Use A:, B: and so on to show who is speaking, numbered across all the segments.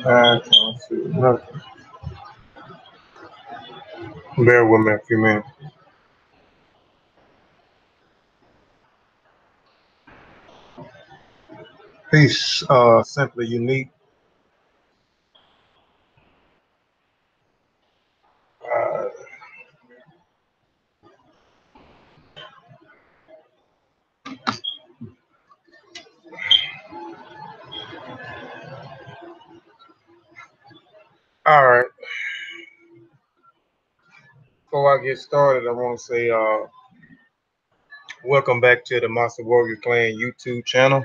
A: I can't see nothing. Bear with me a few minutes. Peace, simply unique. Uh, all right. Before I get started, I want to say welcome back to the Monster Warrior Clan YouTube channel.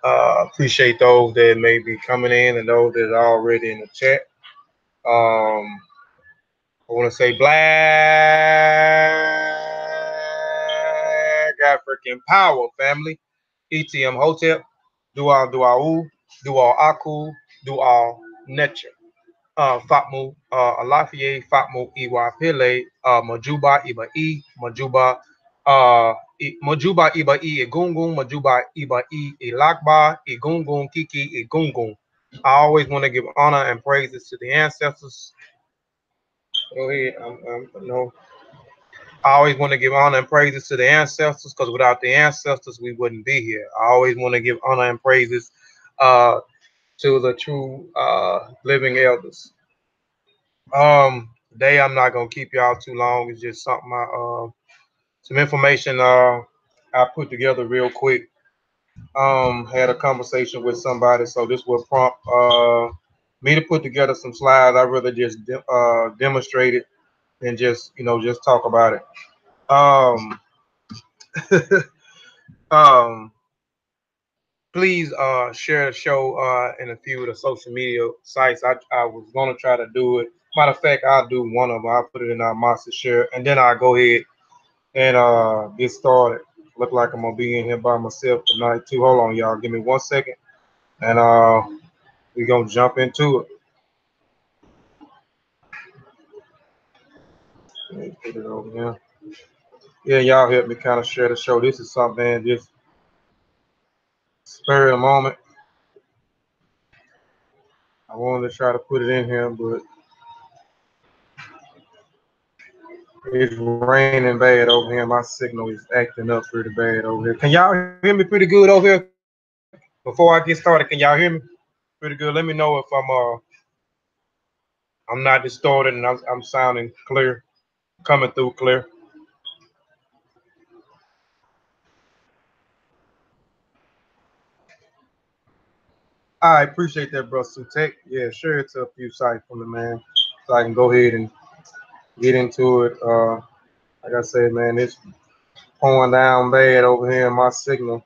A: Appreciate those that may be coming in and those that are already in the chat. I want to say Black African Power family. ETM Hotel. Dual, Dual Aku, Dual Nature. Fatmu Alafie, Fatmu Iwa Pele, Majuba Iba E, Majuba Iba E Egungun, Majuba Iba E Ilakba, Egungun Kiki Egungun. I always want to give honor and praises to the ancestors. Go ahead. No. I always want to give honor and praises to the ancestors because without the ancestors, we wouldn't be here. I always want to give honor and praises uh, to the true living elders. Today I'm not gonna keep y'all too long. It's just something some information I put together real quick. Had a conversation with somebody, so this will prompt me to put together some slides. I rather just demonstrate it than just just talk about it. Um, um, please share the show in a few of the social media sites. I was gonna try to do it. Matter of fact, I'll do one of them. I'll put it in our monster share, and then I'll go ahead and get started. Look like I'm gonna be in here by myself tonight too. Hold on, y'all. Give me 1 second, and we gonna jump into it. Let me put it over here. Yeah, y'all help me kind of share the show. This is something just spur of the moment. I wanted to try to put it in here, but it's raining bad over here. My signal is acting up pretty bad over here. Can y'all hear me pretty good over here? Before I get started, can y'all hear me pretty good? Let me know if I'm not distorted and I'm sounding clear, coming through clear. I appreciate that, bro. Tech. Yeah, share it to a few sites from the man, so I can go ahead and get into it. Like I said, man, it's pouring down bad over here. My signal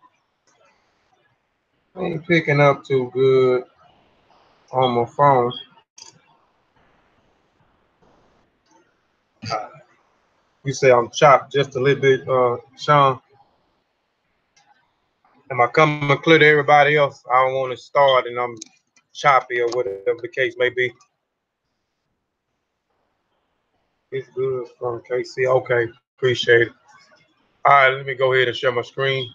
A: ain't picking up too good on my phone. You say I'm chopped just a little bit, Sean. Am I coming clear to everybody else? I don't want to start and I'm choppy or whatever the case may be. It's good from KC. Okay, appreciate it. All right, let me go ahead and share my screen.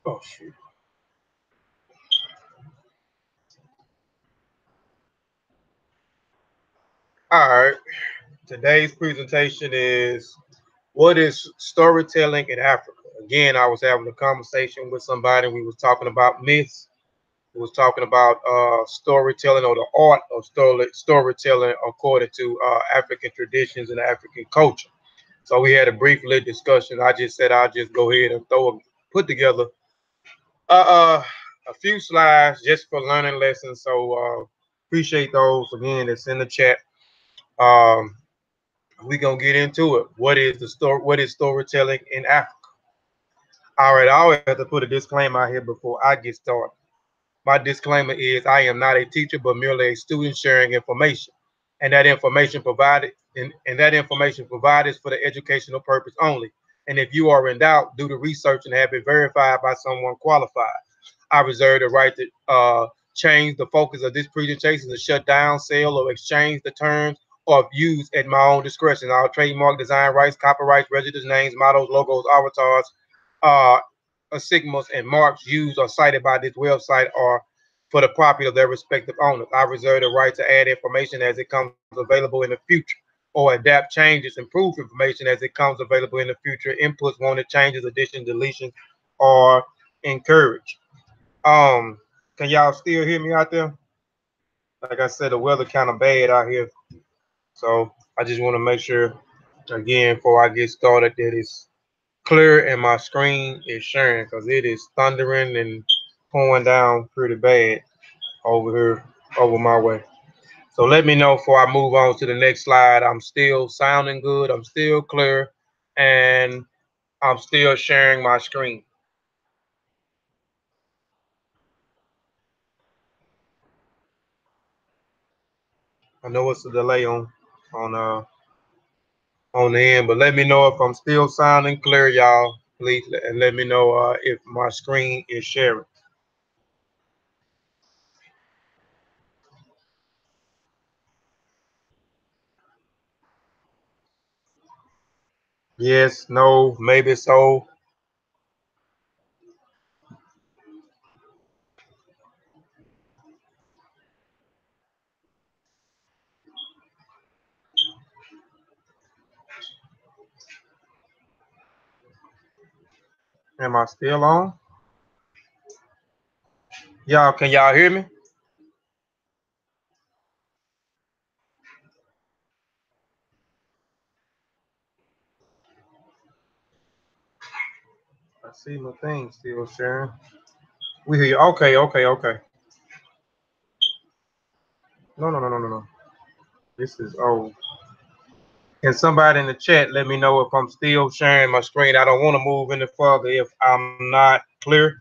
A: Oh shoot. All right. Today's presentation is what is storytelling in Africa? Again, I was having a conversation with somebody. We was talking about myths. We was talking about storytelling or the art of storytelling according to African traditions and African culture. So we had a brief little discussion. I just said I'll just go ahead and put together uh, uh, a few slides just for learning lessons. So appreciate those again. That's in the chat. Um, We gonna get into it. What is the story? What is storytelling in Africa? All right, I always have to put a disclaimer out here before I get started. My disclaimer is I am not a teacher, but merely a student sharing information, and that information provided and that information provided is for the educational purpose only. And if you are in doubt, do the research and have it verified by someone qualified. I reserve the right to change the focus of this presentation to shut down, sell, or exchange the terms or views at my own discretion. All trademark, design rights, copyrights, registered names, mottos, logos, avatars, uh, sigmas, and marks used or cited by this website are for the property of their respective owners. I reserve the right to add information as it comes available in the future, or adapt changes, improve information as it comes available in the future. Inputs, wanted changes, additions, deletions, or encouraged. Um, can y'all still hear me out there? Like I said, the weather kind of bad out here, so I just want to make sure again before I get started that it's clear and my screen is sharing because it is thundering and pouring down pretty bad over here over my way. So let me know before I move on to the next slide. I'm still sounding good. I'm still clear, and I'm still sharing my screen. I know it's a delay on uh on the end, but let me know if I'm still sounding clear, y'all. Please and let me know if my screen is sharing. Yes, no, maybe so. Am I still on? Y'all, can y'all hear me? I see my thing still sharing. We hear you. Okay, okay, okay. No, no, no, no, no, no. This is old. Can somebody in the chat let me know if I'm still sharing my screen? I don't want to move any further if I'm not clear.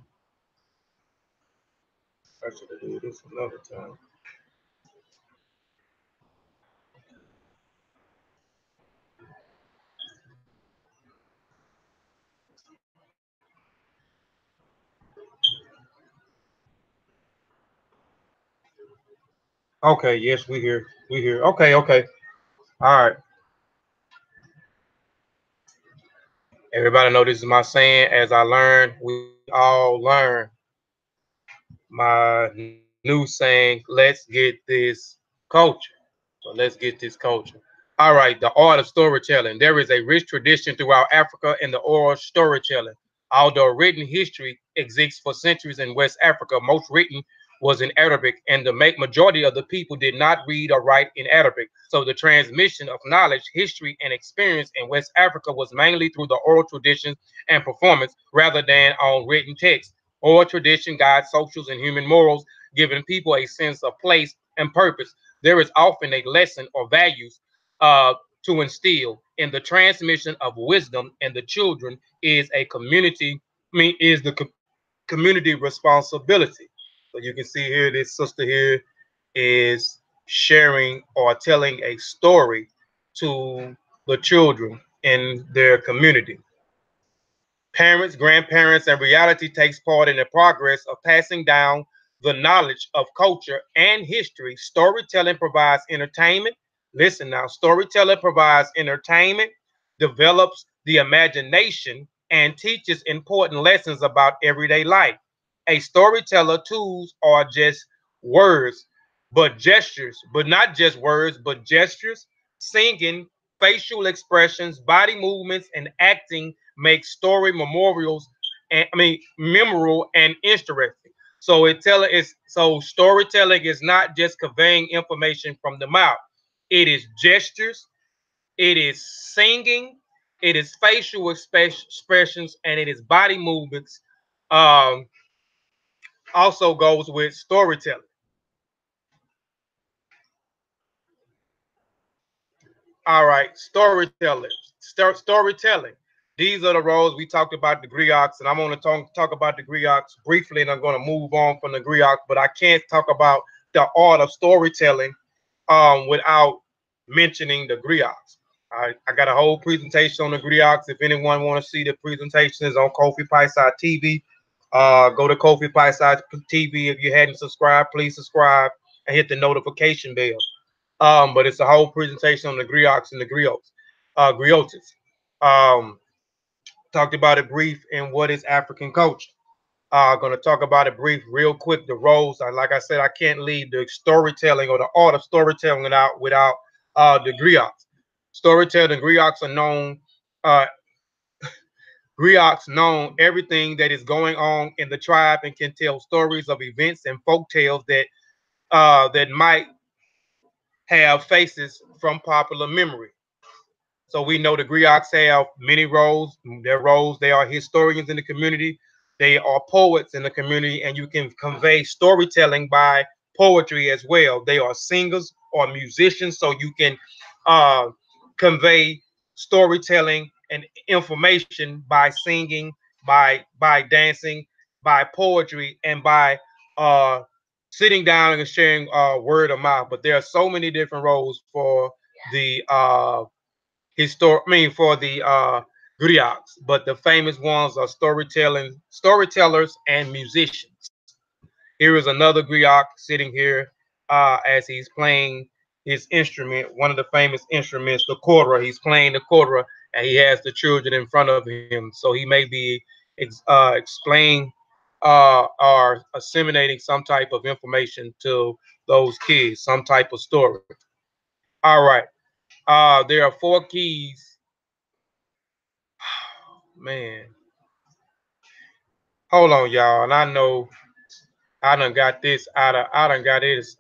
A: I should have did this another time. Okay, yes, we here. We here. Okay, okay. All right. Everybody know this is my saying. As I learn, we all learn. My new saying, let's get this culture. So let's get this culture. All right, the art of storytelling. There is a rich tradition throughout Africa in the oral storytelling. Although written history exists for centuries in West Africa, most written was in Arabic, and the majority of the people did not read or write in Arabic. So the transmission of knowledge, history, and experience in West Africa was mainly through the oral traditions and performance rather than on written text. Oral tradition guides socials and human morals, giving people a sense of place and purpose. There is often a lesson or values uh, to instill in the transmission of wisdom, and the children is a community. I mean, is the community responsibility. So you can see here, this sister here is sharing or telling a story to the children in their community. Parents, grandparents, and reality takes part in the progress of passing down the knowledge of culture and history. Storytelling provides entertainment. Listen now, storytelling provides entertainment, develops the imagination, and teaches important lessons about everyday life. A storyteller tools are just words, but gestures, but not just words, but gestures, singing, facial expressions, body movements, and acting make story memorials and memorable and interesting. So storytelling is not just conveying information from the mouth. It is gestures, it is singing, it is facial expressions, and it is body movements. Um, Also goes with storytelling. All right, storytellers. Storytelling. These are the roles we talked about the griots, and I'm going to talk about the griots briefly, and I'm going to move on from the griots. But I can't talk about the art of storytelling without mentioning the griots. I got a whole presentation on the griots. If anyone want to see the presentation, is on Kofi Piesie TV. Go to Kofi Piesie TV. If you hadn't subscribed, please subscribe and hit the notification bell. But it's a whole presentation on the griots and the griotas. Um, Talked about it brief and what is African culture. Going to talk about it brief, real quick. The roles, like I said, I can't leave the storytelling or the art of storytelling without the griots. Storytelling griots are known. Uh, Griots known everything that is going on in the tribe and can tell stories of events and folk tales that might have faces from popular memory. So we know the griots have many roles. Their roles, they are historians in the community. They are poets in the community, and you can convey storytelling by poetry as well. They are singers or musicians, so you can uh, convey storytelling and information by singing, by dancing, by poetry, and by uh, sitting down and sharing word of mouth. But there are so many different roles for the for the griots, but the famous ones are storytellers and musicians. Here is another griot sitting here as he's playing his instrument, one of the famous instruments, the kora. He's playing the kora, and he has the children in front of him, so he may be explaining or assimilating some type of information to those kids, some type of story. All right. There are four keys. Man, hold on, y'all. And I know I done got this out of I done got this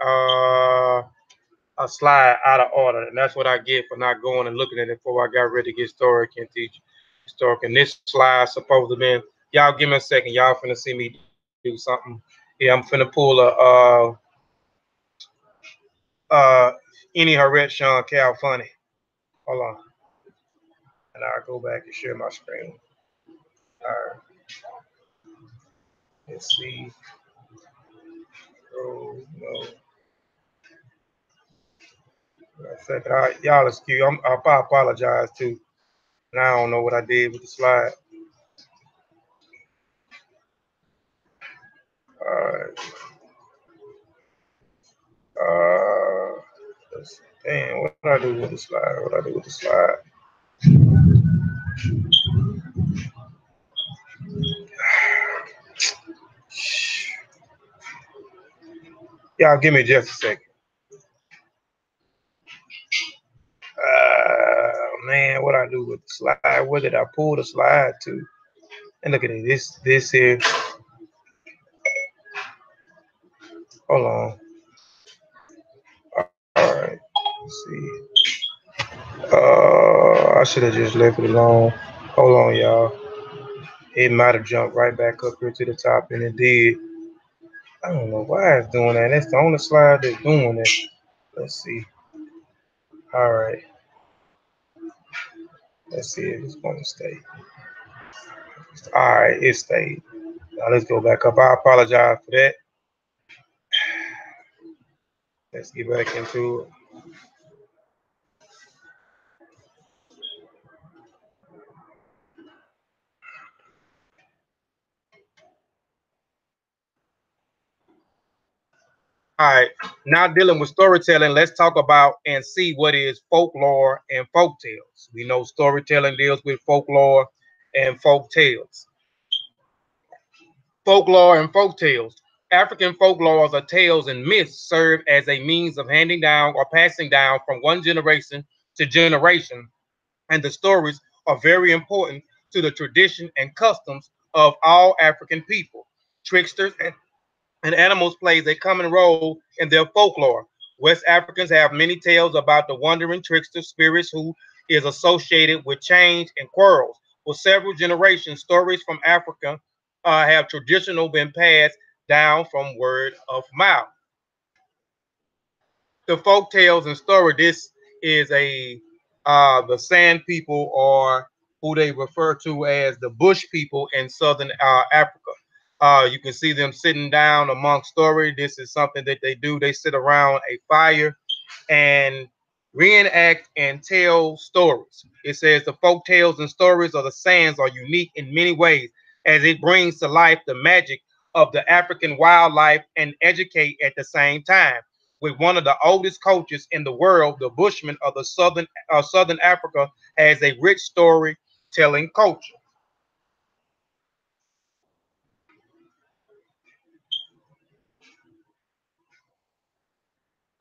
A: a slide out of order, and that's what I get for not going and looking at it before I got ready to get started and teach historic. And this slide supposed to be. Y'all give me a second. Y'all finna see me do something. Yeah, I'm finna pull a uh any Harriet Sean Cal funny. Hold on, and I'll go back and share my screen. All right, let's see. Oh no. Second, y'all excuse. I apologize too. And I don't know what I did with the slide. All right. Damn, what I do with the slide? What I do with the slide? Y'all give me just a second. Man, what I do with the slide? Where did I pull the slide to? And look at it. This here. Hold on. All right. Let's see. I should have just left it alone. Hold on, y'all. It might have jumped right back up here to the top, and it did. I don't know why it's doing that. That's the only slide that's doing it. Let's see. All right. Let's see if it's going to stay. All right, it stayed. Now let's go back up. I apologize for that. Let's get back into it. All right, now dealing with storytelling, let's talk about and see what is folklore and folk tales. We know storytelling deals with folklore and folk tales. Folklore and folk tales. African folklores are tales and myths serve as a means of handing down or passing down from one generation to generation, and the stories are very important to the tradition and customs of all African people. Tricksters and animals plays a common role in their folklore. West Africans have many tales about the wandering trickster spirits who is associated with change and quarrels. For several generations, stories from Africa have traditionally been passed down from word of mouth. The folk tales and story. This is a The Sand people, or who they refer to as the Bush people in southern Africa. You can see them sitting down among story. This is something that they do. They sit around a fire and reenact and tell stories. It says the folk tales and stories of the sands are unique in many ways, as it brings to life the magic of the African wildlife and educate at the same time. With one of the oldest cultures in the world, the Bushmen of the southern Africa has a rich storytelling culture.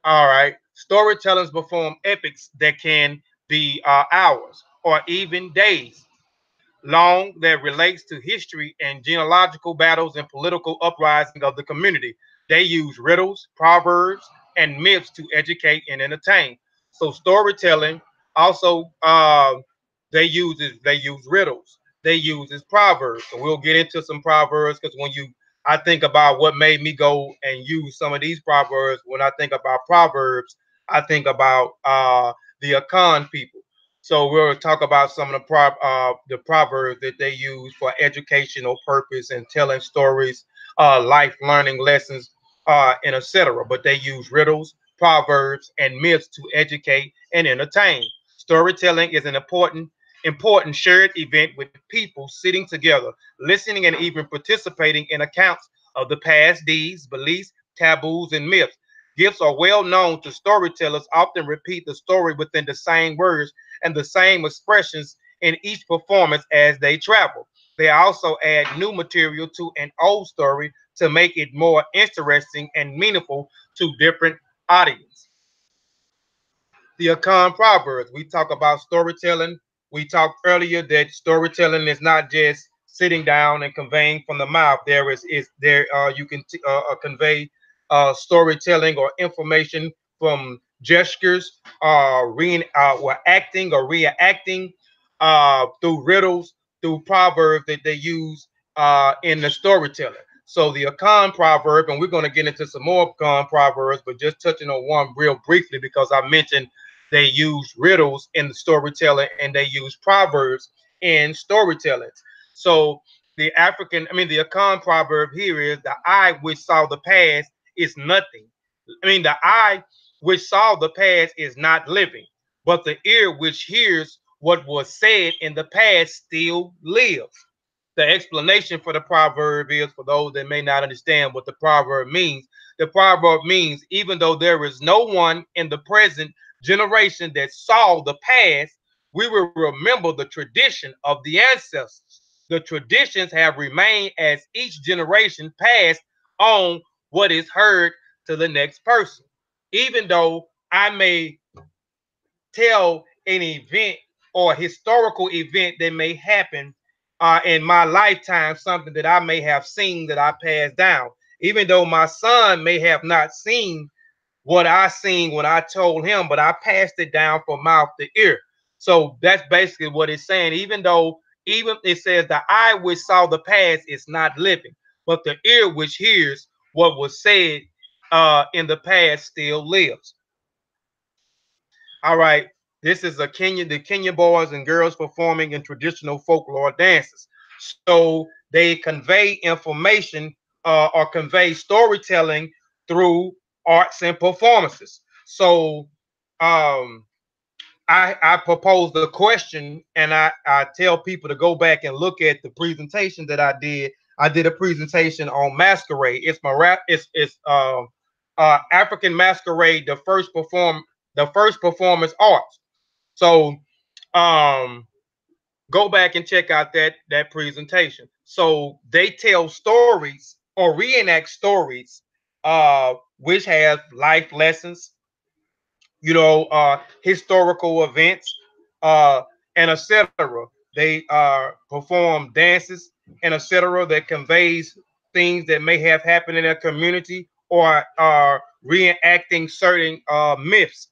A: All right, storytellers perform epics that can be hours or even days long that relates to history and genealogical battles and political uprising of the community. They use riddles, proverbs, and myths to educate and entertain. So storytelling also they use riddles. They use proverbs. So we'll get into some proverbs because when you I think about what made me go and use some of these proverbs. When I think about proverbs, I think about the Akan people. So we'll talk about some of the proverbs that they use for educational purpose and telling stories, life learning lessons, and etc. But they use riddles, proverbs, and myths to educate and entertain. Storytelling is an important shared event with people sitting together, listening, and even participating in accounts of the past deeds, beliefs, taboos, and myths. Gifts are well known to storytellers, often repeat the story within the same words and the same expressions in each performance as they travel. They also add new material to an old story to make it more interesting and meaningful to different audiences. The Akan Proverbs. We talk about storytelling. We talked earlier that storytelling is not just sitting down and conveying from the mouth. Is there you can convey storytelling or information from gestures, or acting or reacting through riddles, through proverbs that they use in the storytelling. So the Akan proverb, and we're going to get into some more Akan proverbs, but just touching on one real briefly because I mentioned they use riddles in the storytelling and they use proverbs in storytelling. So the Akan proverb here is the eye which saw the past is nothing. The eye which saw the past is not living, but the ear which hears what was said in the past still lives. The explanation for the proverb is, for those that may not understand what the proverb means, the proverb means even though there is no one in the present generation that saw the past, we will remember the tradition of the ancestors. The traditions have remained as each generation passed on what is heard to the next person. Even though I may tell an event or historical event that may happen in my lifetime, something that I may have seen that I passed down. Even though my son may have not seen what I seen when I told him, but I passed it down from mouth to ear. So that's basically what it's saying. Even it says the eye which saw the past is not living, but the ear which hears what was said in the past still lives. All right, this is the Kenyan boys and girls performing in traditional folklore dances. So they convey information or convey storytelling through arts and performances. So um, I propose the question, and I tell people to go back and look at the presentation that I did. I did a presentation on masquerade. It's my rap. African masquerade, the first performance arts. So um, go back and check out that presentation. So they tell stories or reenact stories, which have life lessons, historical events, uh, and etc. They perform dances and etc. that conveys things that may have happened in their community or are reenacting certain myths.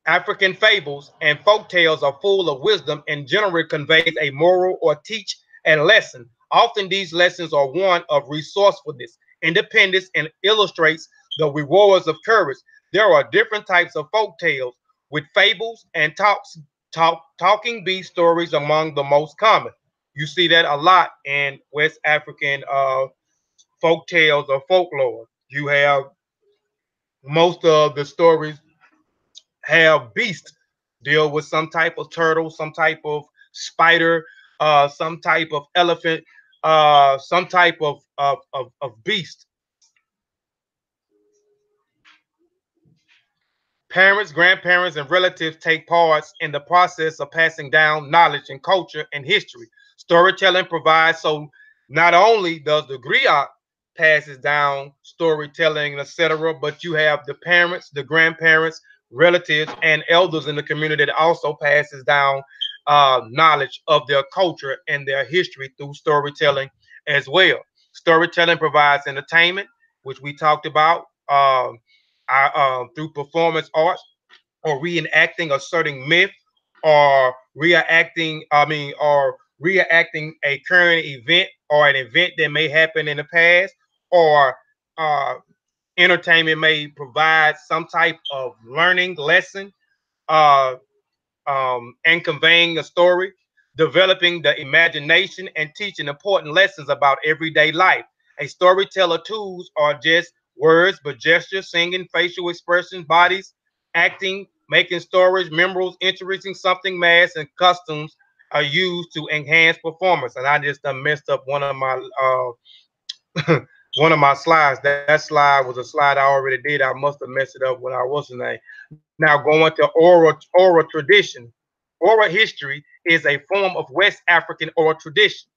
A: African fables and folk tales are full of wisdom and generally conveys a moral or teach a lesson. Often these lessons are one of resourcefulness, independence, and illustrates the rewards of courage. There are different types of folk tales with fables and talking beast stories among the most common. You see that a lot in West African folk tales or folklore. You have most of the stories have beasts deal with some type of turtle, some type of spider, some type of elephant, some type of beast. Parents, grandparents, and relatives take parts in the process of passing down knowledge and culture and history. Storytelling provides so not only does the griot passes down storytelling, etc., but you have the parents, the grandparents, relatives, and elders in the community that also passes down knowledge of their culture and their history through storytelling as well. Storytelling provides entertainment, which we talked about. Through performance arts or reenacting a certain myth or reenacting a current event or an event that may happen in the past or uh, entertainment may provide some type of learning lesson uh, and conveying a story, developing the imagination, and teaching important lessons about everyday life. A storyteller tools are just words, but gestures, singing, facial expressions, bodies, acting, making stories, memorable, interesting, something mass, and customs are used to enhance performance. And I just done messed up one of my slides. That slide was a slide I already did. I must have messed it up when I was in there. Now going to oral tradition. Oral history is a form of West African oral tradition.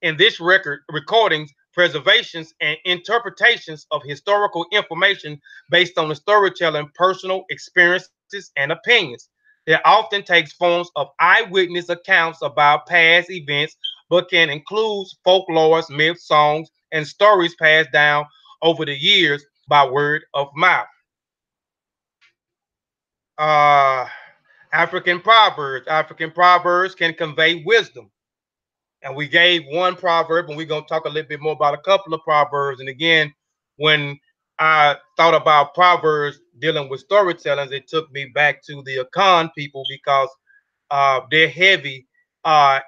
A: In this recordings, preservations, and interpretations of historical information based on the storytelling, personal experiences, and opinions. It often takes forms of eyewitness accounts about past events, but can include folklore, myths, songs, and stories passed down over the years by word of mouth. Uh, African proverbs. African proverbs can convey wisdom. And we gave one proverb, and we're going to talk a little bit more about a couple of proverbs. And again, when I thought about proverbs dealing with storytelling, it took me back to the Akan people because they're heavy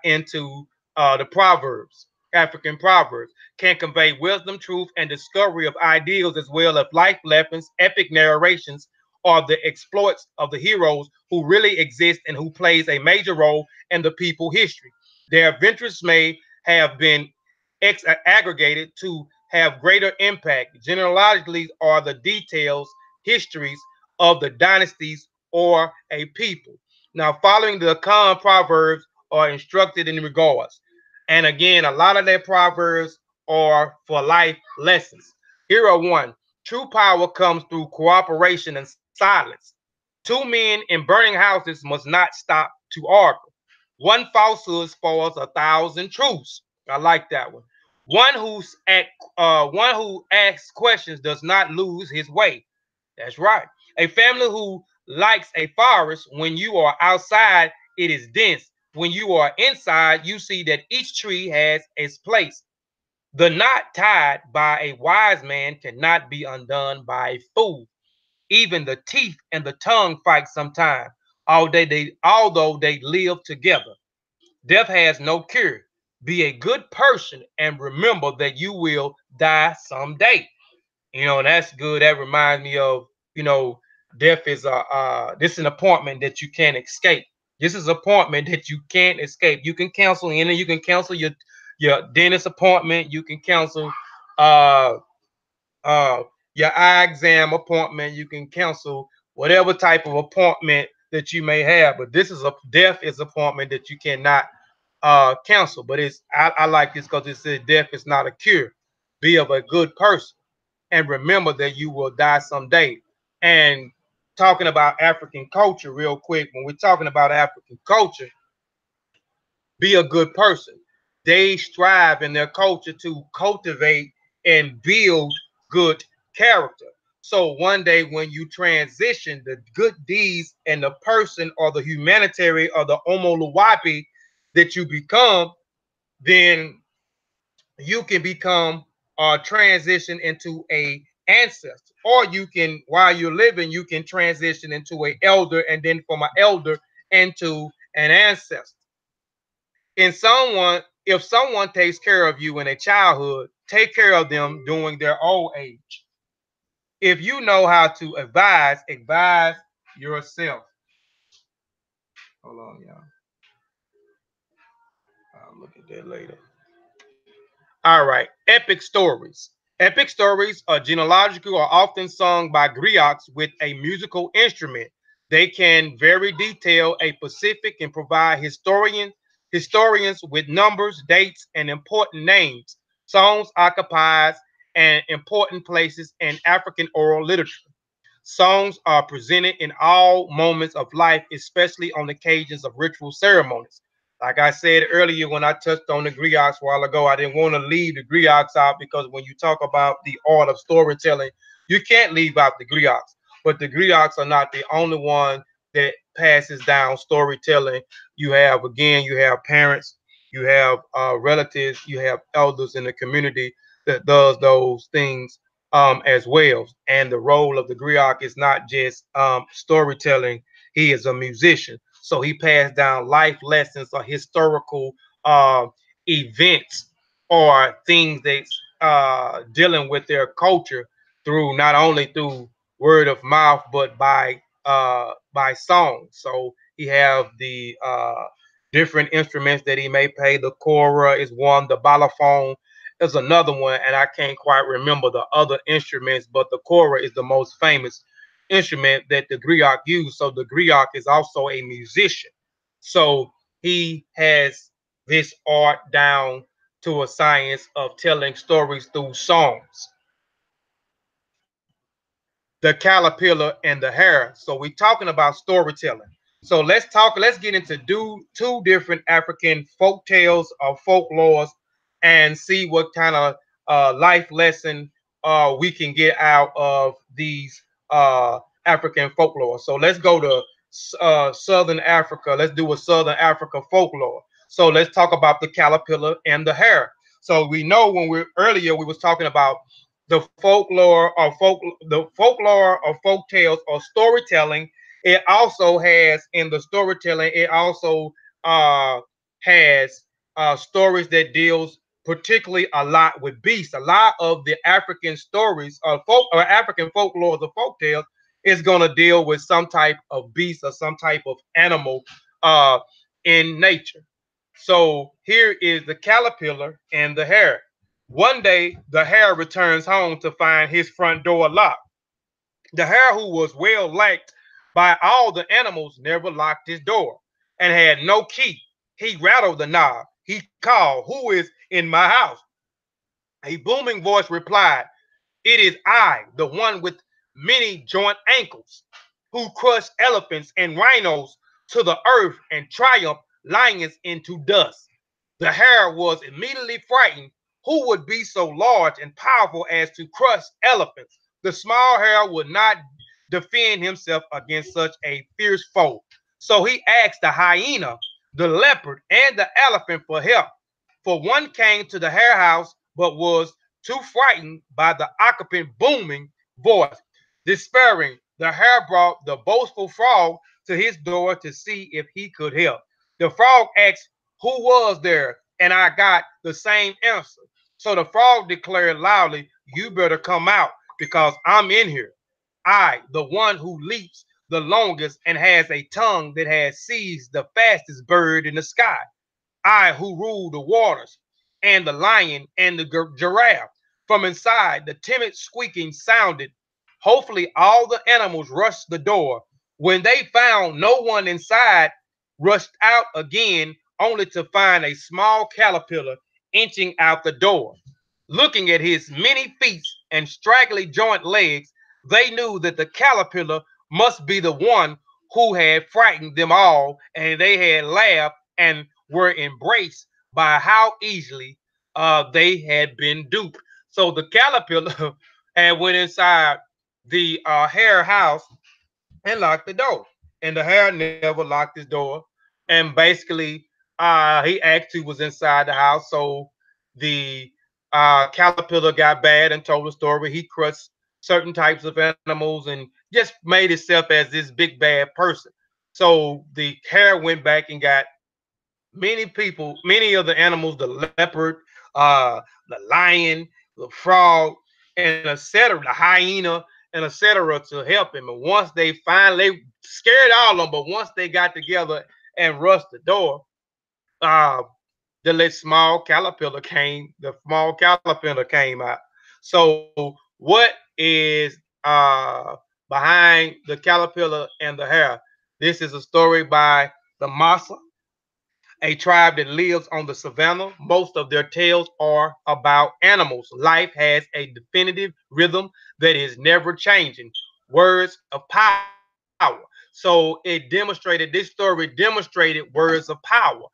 A: into the proverbs. African proverbs can convey wisdom, truth, and discovery of ideals as well as life lessons, epic narrations, or the exploits of the heroes who really exist and who plays a major role in the people history. Their adventures may have been aggregated to have greater impact. Genealogically are the details, histories of the dynasties or a people. Now, following the Akan proverbs are instructed in regards. And again, a lot of their proverbs are for life lessons. Here are one. True power comes through cooperation and silence. Two men in burning houses must not stop to argue. One falsehood spoils a thousand truths. I like that one. One who asks questions does not lose his way. That's right. A family who likes a forest, when you are outside, it is dense. When you are inside, you see that each tree has its place. The knot tied by a wise man cannot be undone by a fool. Even the teeth and the tongue fight sometimes, although they live together. Death has no cure. Be a good person and remember that you will die someday. That's good. That reminds me of, you know, death is this is an appointment that you can't escape. This is an appointment that you can't escape. You can cancel any, you can cancel your dentist appointment, you can cancel uh uh your eye exam appointment, you can cancel whatever type of appointment that you may have. But this is a death is appointment that you cannot cancel. But I like this because it says death is not a cure. Be of a good person and remember that you will die someday. And talking about African culture, real quick, when we're talking about African culture, be a good person. They strive in their culture to cultivate and build good character. So one day when you transition the good deeds and the person or the humanitarian or the omoluwapi that you become, then you can become transition into a ancestor, or you can, while you're living, you can transition into an elder, and then from an elder into an ancestor. In someone, if someone takes care of you in a childhood, take care of them during their old age. If you know how to advise, advise yourself. Hold on, y'all. I'll look at that later. All right, epic stories. Epic stories are genealogical, are often sung by griots with a musical instrument. They can very detail a specific and provide historians with numbers, dates, and important names. Songs occupies and important places in African oral literature. Songs are presented in all moments of life, especially on occasions of ritual ceremonies. Like I said earlier when I touched on the griots a while ago, I didn't want to leave the griots out because when you talk about the art of storytelling, you can't leave out the griots. But the griots are not the only one that passes down storytelling. You have, again, you have parents, you have relatives, you have elders in the community that does those things as well. And the role of the griot is not just storytelling, he is a musician. So he passed down life lessons or historical uh, events or things that's dealing with their culture through, not only through word of mouth, but by song. So he have the different instruments that he may play. The kora is one, the balafon is another one, and I can't quite remember the other instruments, but the kora is the most famous instrument that the griot used. So the griot is also a musician. So he has this art down to a science of telling stories through songs. The caterpillar and the hare. So we're talking about storytelling. So let's get into two different African folk tales or folklores and see what kind of life lesson we can get out of these African folklore. So let's go to Southern Africa. Let's do a Southern Africa folklore. So let's talk about the caterpillar and the hare. So we know when we earlier we was talking about the folklore or folk tales or storytelling. It also has in the storytelling, it also has stories that deals particularly a lot with beasts. A lot of the African stories or African folklore, the folk tales, is going to deal with some type of beast or some type of animal uh, in nature. So here is the caterpillar and the hare. One day, the hare returns home to find his front door locked. The hare, who was well liked by all the animals, never locked his door and had no key. He rattled the knob. He called, "Who is in my house?" A booming voice replied, "It is I, the one with many joint ankles, who crushed elephants and rhinos to the earth and triumphed lions into dust." The hare was immediately frightened. Who would be so large and powerful as to crush elephants? The small hare would not defend himself against such a fierce foe. So he asked the hyena, the leopard, and the elephant for help. For one came to the hare house, but was too frightened by the occupant booming voice. Despairing, the hare brought the boastful frog to his door to see if he could help. The frog asked, "Who was there?" And I got the same answer. So the frog declared loudly, "You better come out because I'm in here. I, the one who leaps the longest and has a tongue that has seized the fastest bird in the sky. I who rule the waters, and the lion and the giraffe." From inside, the timid squeaking sounded. Hopefully, all the animals rushed the door. When they found no one inside, rushed out again, only to find a small caterpillar inching out the door. Looking at his many feet and straggly joint legs, they knew that the caterpillar must be the one who had frightened them all, and they had laughed and were embraced by how easily they had been duped. So the caterpillar had went inside the hare house and locked the door, and the hare never locked his door. And basically, he actually was inside the house. So the caterpillar got bad and told the story. He crushed certain types of animals and just made itself as this big bad person. So the hare went back and got many people, many of the animals, the leopard, the lion, the frog, and etc., the hyena, and etc., to help him. And once they finally scared all of them, but once they got together and rushed the door, uh, the little small caterpillar came. The small caterpillar came out. So what is behind the caterpillar and the hare? This is a story by the Massa, a tribe that lives on the savannah. Most of their tales are about animals. Life has a definitive rhythm that is never changing. Words of power. So it demonstrated, this story demonstrated words of power.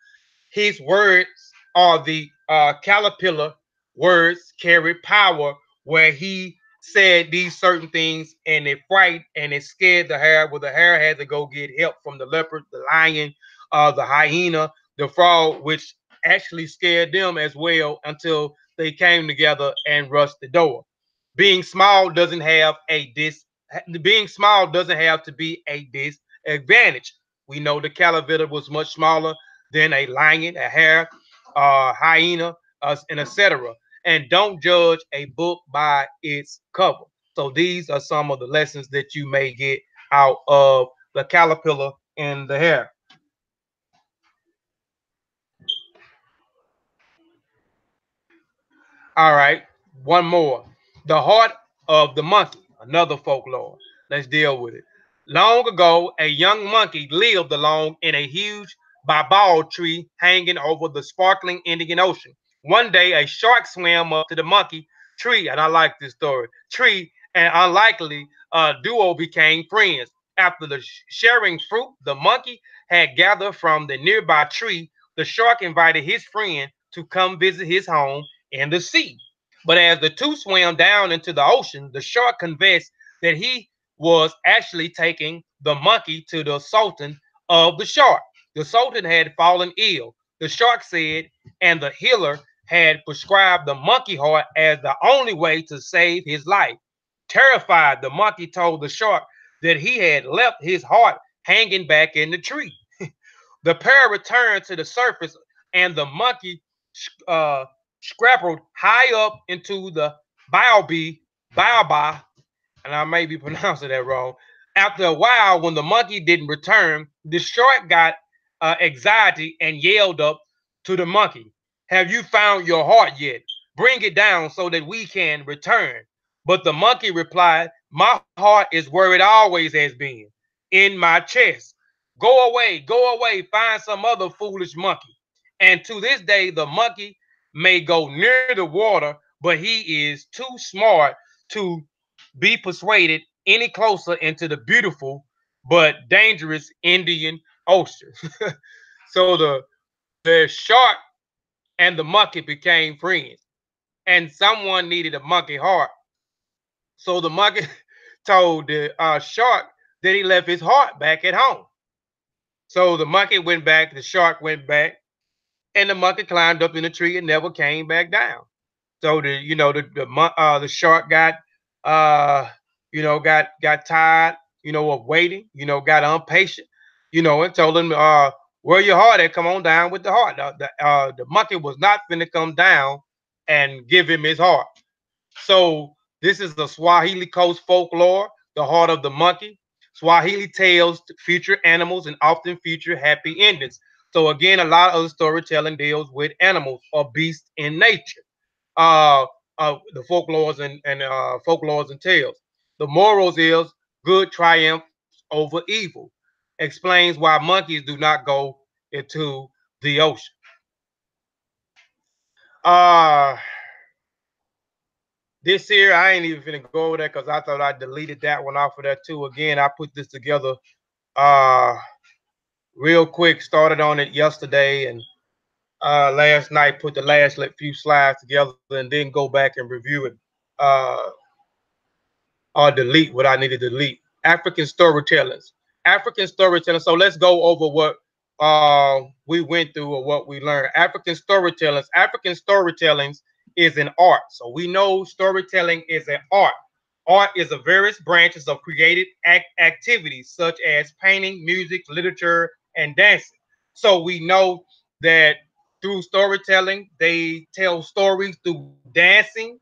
A: His words are the caterpillar words carry power, where he said these certain things and it frightened and it scared the hare. Well, the hare had to go get help from the leopard, the lion, the hyena, the frog, which actually scared them as well until they came together and rushed the door. Being small doesn't have a dis being small doesn't have to be a disadvantage. We know the caterpillar was much smaller than a lion, a hare, hyena, and etc. And don't judge a book by its cover. So these are some of the lessons that you may get out of the caterpillar and the hare. All right, one more. The heart of the monkey, another folklore. Let's deal with it. Long ago, a young monkey lived alone in a huge baobab tree hanging over the sparkling Indian Ocean. One day, a shark swam up to the monkey tree, and I like this story. Tree and unlikely duo became friends. After the sharing fruit the monkey had gathered from the nearby tree, the shark invited his friend to come visit his home in the sea. But as the two swam down into the ocean, the shark confessed that he was actually taking the monkey to the sultan of the shark. The sultan had fallen ill, the shark said, and the healer had prescribed the monkey heart as the only way to save his life. Terrified, the monkey told the shark that he had left his heart hanging back in the tree. The pair returned to the surface, and the monkey uh, scrappled high up into the baobab, and I may be pronouncing that wrong. After a while, when the monkey didn't return, the shark got anxiety and yelled up to the monkey, "Have you found your heart yet? Bring it down so that we can return." But the monkey replied, "My heart is where it always has been, in my chest. Go away, find some other foolish monkey." And to this day, the monkey may go near the water, but he is too smart to be persuaded any closer into the beautiful but dangerous Indian Ocean. So the shark and the monkey became friends, and someone needed a monkey heart. So the monkey told the shark that he left his heart back at home. So the monkey went back, the shark went back, and the monkey climbed up in the tree and never came back down. So the shark got uh got tired of waiting, got impatient, and told him where your heart at, come on down with the heart. The monkey was not finna come down and give him his heart. So this is the Swahili coast folklore, the heart of the monkey. Swahili tales feature animals and often feature happy endings. So again, a lot of the storytelling deals with animals or beasts in nature. uh, the folklores and tales. The morals is good triumphs over evil. Explains why monkeys do not go into the ocean. Uh this here I ain't even finna go over that because I thought I deleted that one off of that too. Again, I put this together uh real quick, started on it yesterday and last night, put the last few slides together and then go back and review it. Uh, or delete what I needed to delete. African storytellers. African storytelling. So let's go over what we went through or what we learned. African storytellers. African storytelling is an art. So we know storytelling is an art. Art is a various branches of creative activities such as painting, music, literature, and dancing. So we know that through storytelling, they tell stories through dancing.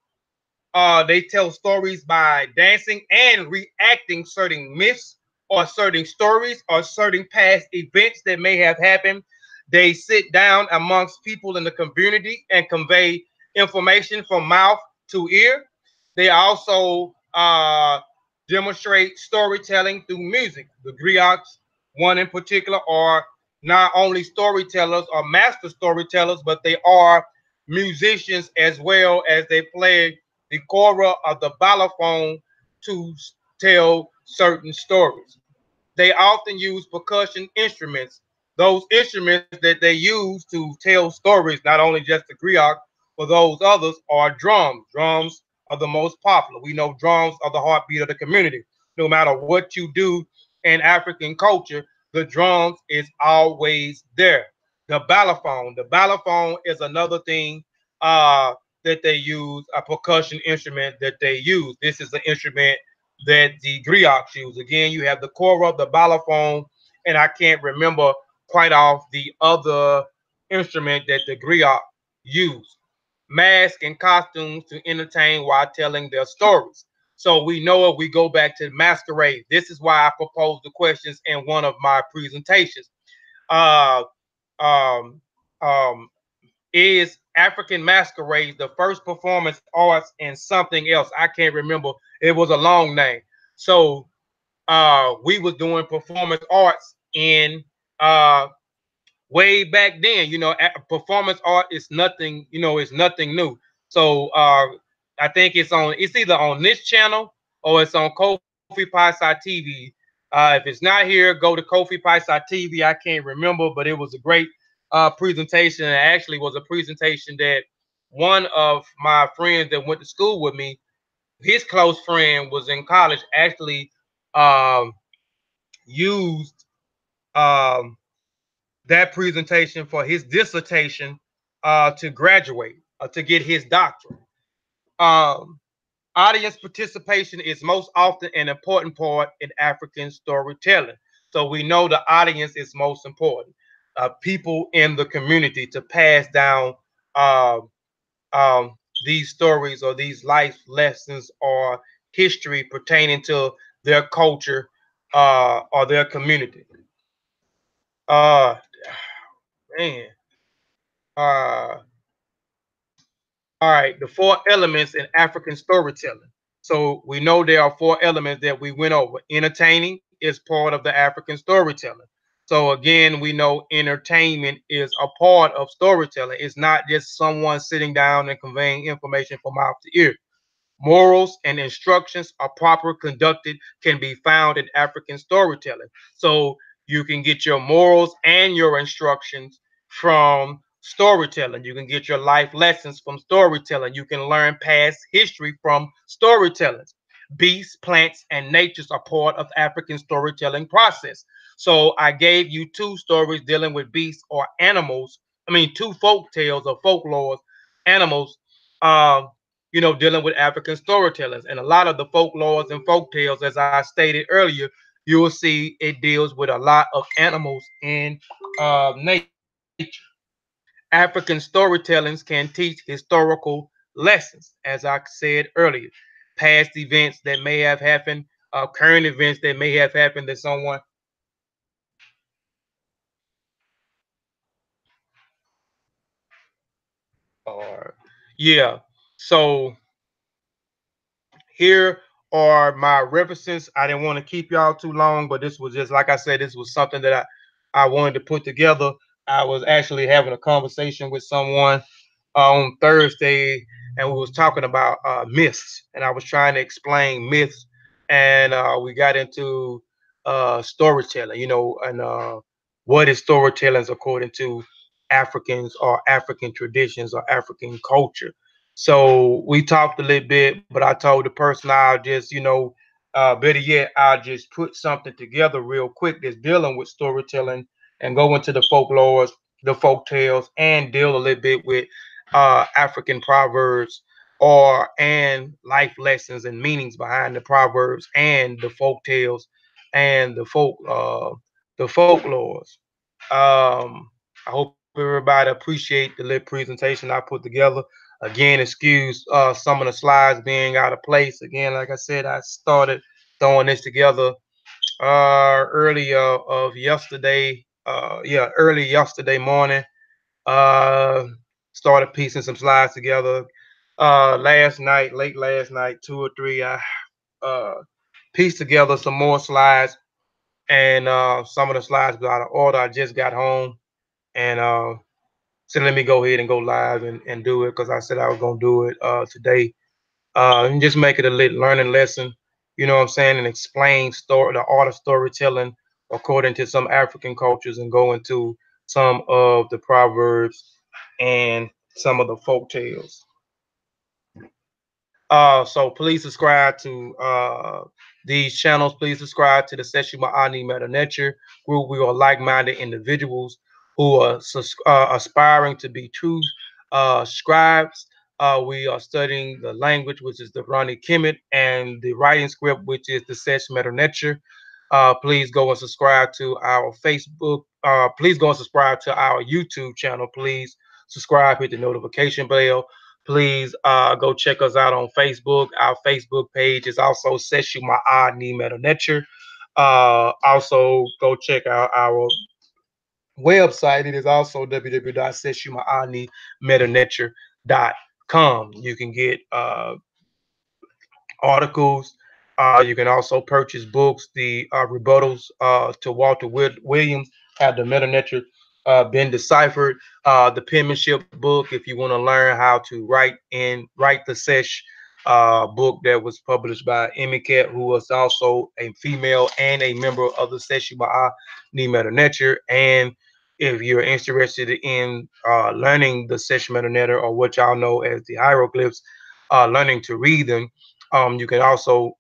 A: They tell stories by dancing and reacting certain myths or certain stories or certain past events that may have happened. They sit down amongst people in the community and convey information from mouth to ear. They also demonstrate storytelling through music. The griots, one in particular, are not only storytellers or master storytellers, but they are musicians as well as they play the cora of the balafon to tell certain stories. They often use percussion instruments, those instruments that they use to tell stories, not only just the griot, but those others are drums. Drums are the most popular. We know drums are the heartbeat of the community. No matter what you do in African culture, the drums is always there. The balafon is another thing uh, that they use, a percussion instrument that they use. This is the instrument that the griots use. Again, you have the kora, the balafon, and I can't remember quite off the other instrument that the griot use. Masks and costumes to entertain while telling their stories. So we know if we go back to masquerade, this is why I proposed the questions in one of my presentations. Uh, um, um, is African masquerade the first performance arts and something else? I can't remember. It was a long name. So we was doing performance arts in way back then. Performance art is nothing. It's nothing new. So I think it's either on this channel or it's on Kofi Piesie TV. If it's not here, go to Kofi Piesie TV. I can't remember, but it was a great presentation. It actually was a presentation that one of my friends that went to school with me, his close friend was in college, actually um, used um, that presentation for his dissertation to graduate, to get his doctorate. Um, Audience participation is most often an important part in African storytelling. So we know the audience is most important. People in the community to pass down uh, um, these stories or these life lessons or history pertaining to their culture or their community. Uh, man. Uh, all right, the four elements in African storytelling. So we know there are four elements that we went over. Entertaining is part of the African storytelling. So again, we know entertainment is a part of storytelling. It's not just someone sitting down and conveying information from mouth to ear. Morals and instructions are proper conducted can be found in African storytelling. So you can get your morals and your instructions from storytelling. You can get your life lessons from storytelling. You can learn past history from storytelling. Beasts, plants, and natures are part of African storytelling process. So I gave you two stories dealing with beasts or animals. I mean, two folk tales or folklores, animals. Um, dealing with African storytellers. And a lot of the folklores and folk tales, as I stated earlier, you will see it deals with a lot of animals in nature. African storytellings can teach historical lessons, as I said earlier, past events that may have happened, current events that may have happened to someone. Or yeah, so here are my references. I didn't want to keep y'all too long, but this was just like I said, this was something that I wanted to put together. I was actually having a conversation with someone on Thursday, and we was talking about myths, and I was trying to explain myths, and we got into storytelling, and what is storytelling according to Africans or African traditions or African culture. So we talked a little bit, but I told the person I'll just, better yet, I'll just put something together real quick that's dealing with storytelling and go into the folklores, the folk tales, and deal a little bit with African proverbs or and life lessons and meanings behind the proverbs and the folk tales and the folklores. I hope everybody appreciate the lit presentation I put together. Again, excuse some of the slides being out of place. Again, like I said, I started throwing this together early of yesterday. Early yesterday morning. Uh, Started piecing some slides together. Last night, late last night, 2 or 3, I uh, pieced together some more slides, and some of the slides got out of order. I just got home, and said, let me go ahead and go live and do it because I said I was gonna do it today, and just make it a lit learning lesson. You know what I'm saying, and explain the art of storytelling according to some African cultures, and go into some of the proverbs and some of the folk tales. So please subscribe to these channels. Please subscribe to the Session Ma'ani Meta Nature group. We are like-minded individuals who are aspiring to be true scribes. We are studying the language, which is the Ronnie Kemet, and the writing script, which is the Session Meta Nature. Please go and subscribe to our Facebook. Please go and subscribe to our YouTube channel. Please subscribe, hit the notification bell. Please go check us out on Facebook. Our Facebook page is also Seshu Ma'ani Meta Nature. Also, go check out our website. It is also www.seshumaanimetanature.com. You can get articles. You can also purchase books. The rebuttals to Walter Williams have the meta nature been deciphered. The penmanship book, if you want to learn how to write the sesh book that was published by Emiket, who was also a female and a member of the Seshu Ma'ani Meta Nature. And if you're interested in learning the Sesh Meta Nature, or what y'all know as the hieroglyphs, learning to read them, you can also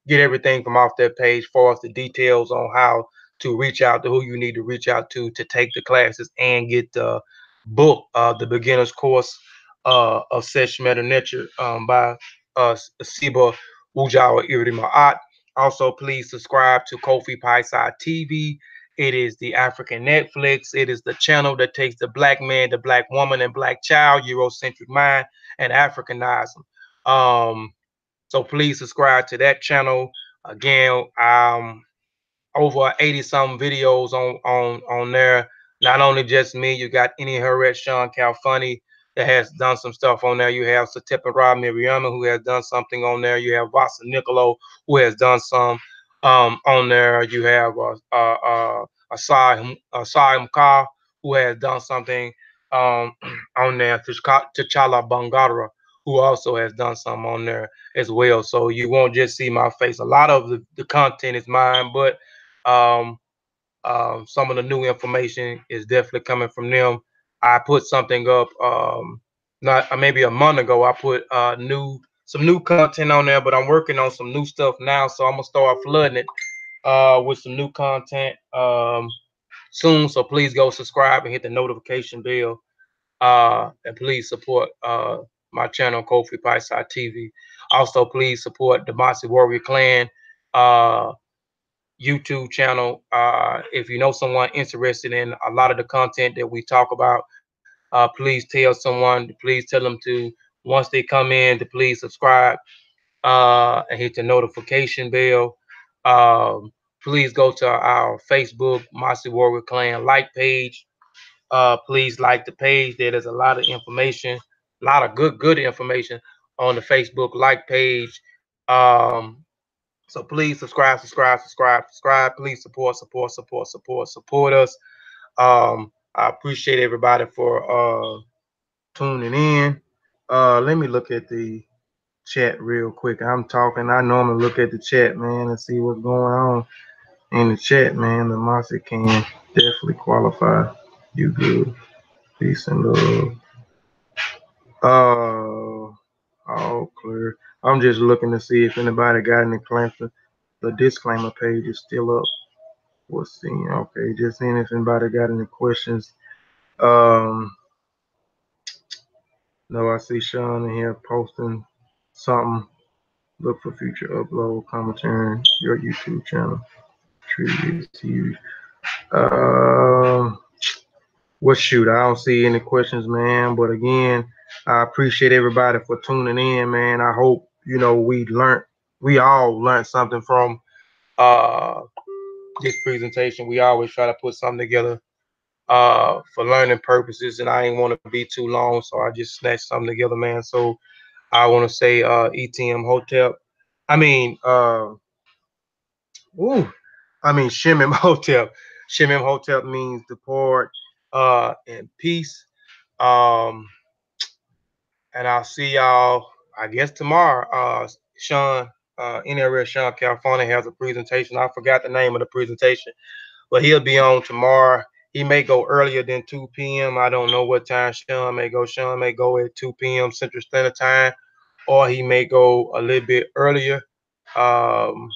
A: get everything from off that page for us, the details on how to reach out to who you need to reach out to take the classes and get the book, the beginner's course of Sesh Meta Nature by Siba Wujawa Irimaat. Also, please subscribe to Kofi Piesie TV. It is the African Netflix. It is the channel that takes the black man, the black woman, and black child, Eurocentric mind, and Africanize them. So please subscribe to that channel. Again, over 80 some videos on there. Not only just me, you got Any Harriet, Sean Calfunny that has done some stuff on there. You have Satepa Rob Miriama, who has done something on there. You have Vasa Nicolo, who has done some on there. You have Asai Mka, who has done something on there. T'Challa Bangara, who also has done some on there as well. So you won't just see my face. A lot of the content is mine, but um, some of the new information is definitely coming from them. I put something up not maybe a month ago. I put some new content on there, but I'm working on some new stuff now, so I'm gonna start flooding it with some new content soon. So please go subscribe and hit the notification bell, and please support my channel, Kofi Piesie TV. Also, please support the Mossi Warrior Clan YouTube channel. If you know someone interested in a lot of the content that we talk about, please tell someone. Please tell them to, once they come in, to please subscribe and hit the notification bell. Please go to our Facebook Mossi Warrior Clan like page. Please like the page. There is a lot of information, a lot of good information on the Facebook like page. So please subscribe. Please support us. I appreciate everybody for tuning in. Let me look at the chat real quick. I'm talking. I normally look at the chat, man, and see what's going on in the chat, man. The Mossi can definitely qualify. You good. Peace and love. All clear. I'm just looking to see if anybody got any claims. The disclaimer page is still up. We'll see. Okay, just seeing if anybody got any questions. Um, No, I see Sean in here posting something. Look for future upload commentary your YouTube channel. Tribute to you. Well, shoot, I don't see any questions, man. But again, I appreciate everybody for tuning in, man. I hope we all learned something from uh this presentation. We always try to put something together for learning purposes, and I ain't want to be too long, so I just snatched something together, man. So I want to say ETM Hotel. I mean, ooh, I mean Shimim Hotel. Shimim Hotel means depart in peace. Um, and I'll see y'all, I guess tomorrow. Sean, NRS Sean California has a presentation. I forgot the name of the presentation, but he'll be on tomorrow. He may go earlier than 2 p.m. I don't know what time Sean may go. Sean may go at 2 p.m. Central Standard Time, or he may go a little bit earlier. Um,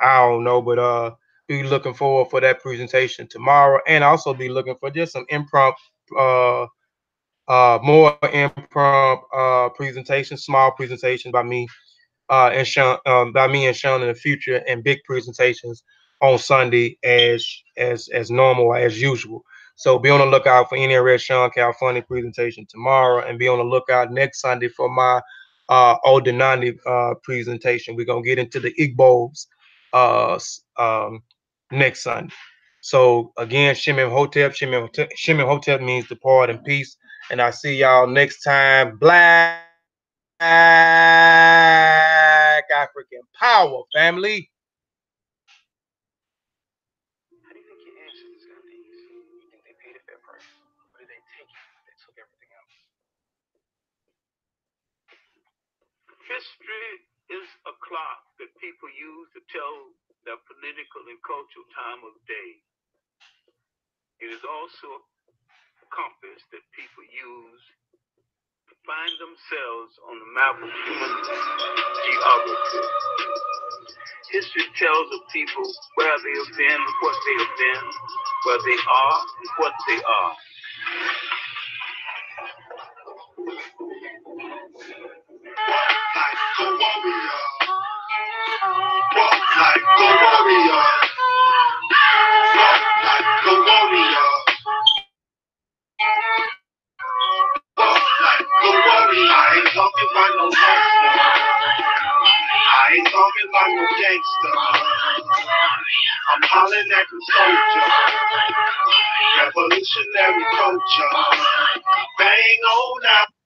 A: I don't know, but be looking forward for that presentation tomorrow, and also be looking for just some impromptu, more impromptu presentations, small presentations by me and Sean in the future, and big presentations on Sunday as normal as usual. So be on the lookout for any Red Sean California presentation tomorrow, and be on the lookout next Sunday for my Odenani presentation. We're gonna get into the Igbos uh, next Sunday. So again, Shimim Hotep means depart in peace. And I see y'all next time. Black African power, family. How do you think your ancestors got things? You think they paid a fair price? Or did they take it? They took everything else.
B: History is a clock that people use to tell their political and cultural time of day. It is also a compass that people use to find themselves on the map of human geography. History tells of people where they have been, what they have been, where they are, and what they are. Like a warrior. Walk like a warrior. Walk like a warrior. Walk like a warrior. I ain't talking about no gangster. I ain't talking about no gangster. I'm hollering at the soldier. Revolutionary culture. Bang on out.